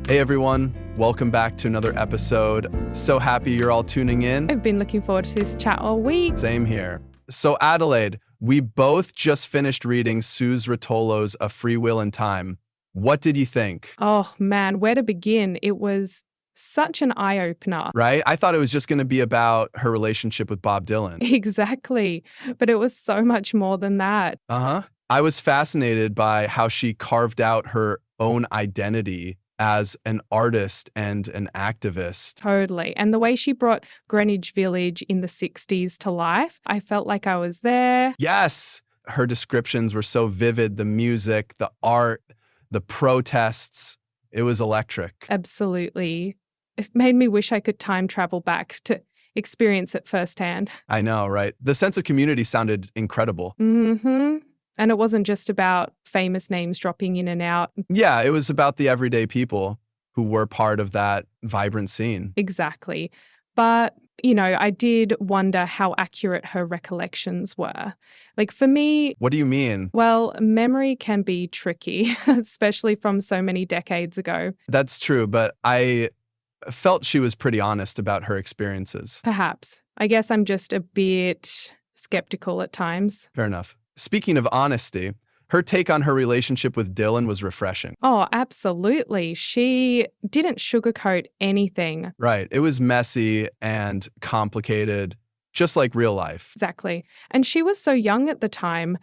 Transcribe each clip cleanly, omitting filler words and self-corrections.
Hey everyone, welcome back to another episode. So happy you're all tuning in. I've been looking forward to this chat all week. Same here. So Adelaide, we both just finished reading Suze Rotolo's A Freewheelin Time. What did you think? Oh man, where to begin? It was such an eye-opener. Right? I thought it was just going to be about her relationship with Bob Dylan. Exactly. But it was so much more than that. I was fascinated by how she carved out her own identity as an artist and an activist. Totally. And the way she brought Greenwich Village in the 60s to life, I felt like I was there. Yes, her descriptions were so vivid. The music, the art, the protests. It was electric. Absolutely. It made me wish I could time travel back to experience it firsthand. I know, right? The sense of community sounded incredible. And it wasn't just about famous names dropping in and out. Yeah, it was about the everyday people who were part of that vibrant scene. Exactly. But, I did wonder how accurate her recollections were. Like for me, What do you mean? well, memory can be tricky, especially from so many decades ago. That's true, but I felt she was pretty honest about her experiences. Perhaps. I guess I'm just a bit skeptical at times. Fair enough. Speaking of honesty, her take on her relationship with Dylan was refreshing. Oh, absolutely. She didn't sugarcoat anything. Right. It was messy and complicated, just like real life. Exactly. And she was so young at the time.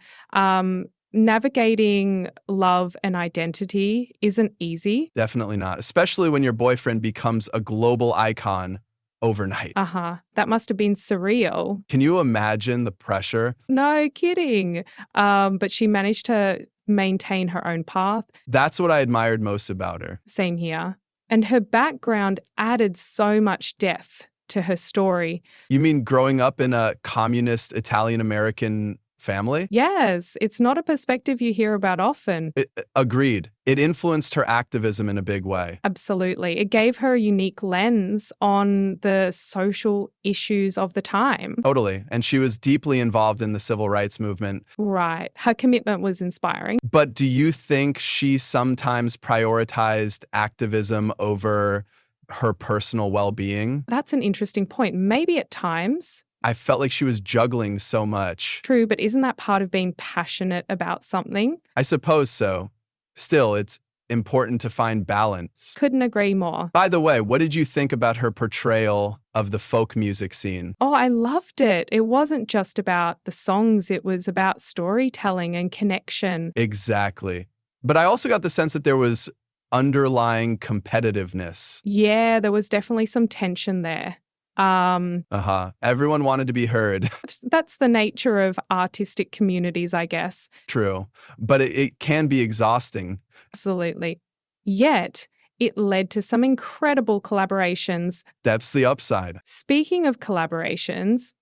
Navigating love and identity isn't easy. Definitely not, especially when your boyfriend becomes a global icon overnight. That must have been surreal. Can you imagine the pressure? No kidding. But she managed to maintain her own path. That's what I admired most about her. Same here. And her background added so much depth to her story. You mean growing up in a communist Italian-American family? Yes, it's not a perspective you hear about often. Agreed. It influenced her activism in a big way. Absolutely. It gave her a unique lens on the social issues of the time. Totally. And she was deeply involved in the civil rights movement. Right. Her commitment was inspiring. But do you think she sometimes prioritized activism over her personal well-being? That's an interesting point. Maybe at times. I felt like she was juggling so much. True, but isn't that part of being passionate about something? I suppose so. Still, it's important to find balance. Couldn't agree more. By the way, what did you think about her portrayal of the folk music scene? Oh, I loved it. It wasn't just about the songs, it was about storytelling and connection. Exactly. But I also got the sense that there was underlying competitiveness. Yeah, there was definitely some tension there. Everyone wanted to be heard. That's the nature of artistic communities, I guess. True. But it can be exhausting. Absolutely. Yet, it led to some incredible collaborations. That's the upside. Speaking of collaborations,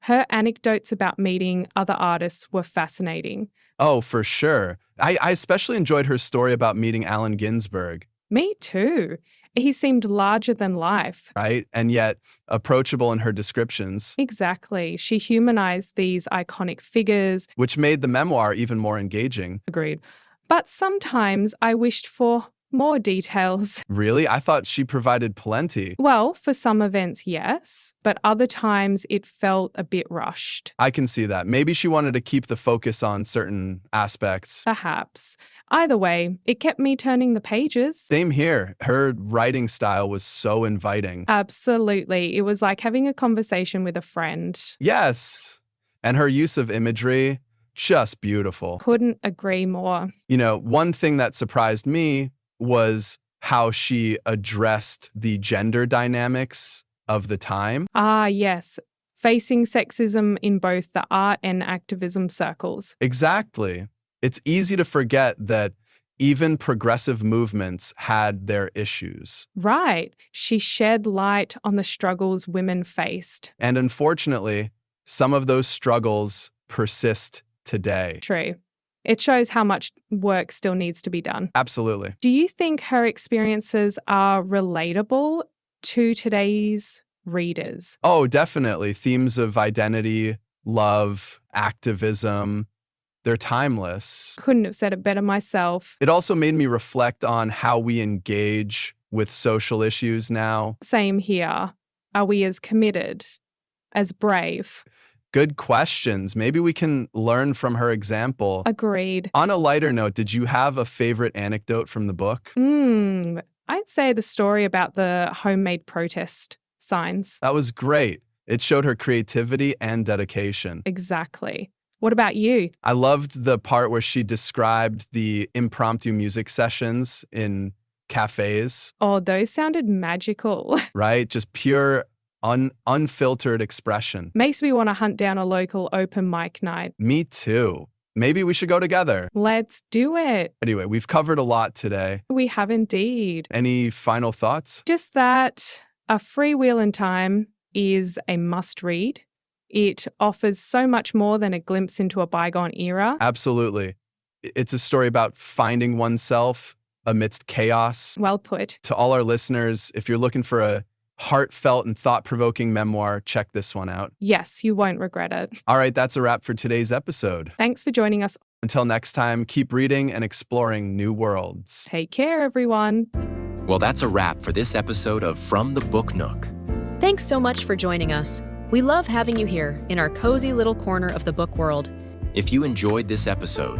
her anecdotes about meeting other artists were fascinating. Oh, for sure. I especially enjoyed her story about meeting Allen Ginsberg. Me too. He seemed larger than life. Right? And yet approachable in her descriptions. Exactly. She humanized these iconic figures. Which made the memoir even more engaging. Agreed. But sometimes I wished for more details. Really? I thought she provided plenty. Well, for some events, yes, but other times it felt a bit rushed. I can see that. Maybe she wanted to keep the focus on certain aspects. Perhaps. Either way, it kept me turning the pages. Same here. Her writing style was so inviting. Absolutely. It was like having a conversation with a friend. Yes. And her use of imagery, just beautiful. Couldn't agree more. One thing that surprised me was how she addressed the gender dynamics of the time. Ah, yes. Facing sexism in both the art and activism circles. Exactly. It's easy to forget that even progressive movements had their issues. Right. She shed light on the struggles women faced. And unfortunately, some of those struggles persist today. True. It shows how much work still needs to be done. Absolutely. Do you think her experiences are relatable to today's readers? Oh, definitely. Themes of identity, love, activism. They're timeless. Couldn't have said it better myself. It also made me reflect on how we engage with social issues now. Same here. Are we as committed, as brave? Good questions. Maybe we can learn from her example. Agreed. On a lighter note, did you have a favorite anecdote from the book? I'd say the story about the homemade protest signs. That was great. It showed her creativity and dedication. Exactly. What about you? I loved the part where she described the impromptu music sessions in cafes, Oh, those sounded magical. right? Just pure, unfiltered expression. Makes me want to hunt down a local open mic night. Me too. Maybe we should go together. Let's do it. Anyway, we've covered a lot today. We have indeed. Any final thoughts? Just that A Freewheelin Time is a must read. It offers so much more than a glimpse into a bygone era. Absolutely. It's a story about finding oneself amidst chaos. Well put. To all our listeners, if you're looking for a heartfelt and thought-provoking memoir, check this one out. Yes, you won't regret it. All right, that's a wrap for today's episode. Thanks for joining us. Until next time, keep reading and exploring new worlds. Take care, everyone. Well, that's a wrap for this episode of From the Book Nook. Thanks so much for joining us. We love having you here in our cozy little corner of the book world. If you enjoyed this episode,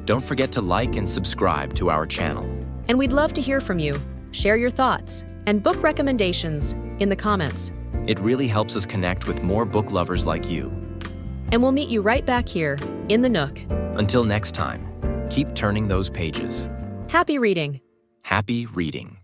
don't forget to like and subscribe to our channel. And we'd love to hear from you. Share your thoughts and book recommendations in the comments. It really helps us connect with more book lovers like you. And we'll meet you right back here in the Nook. Until next time, keep turning those pages. Happy reading. Happy reading.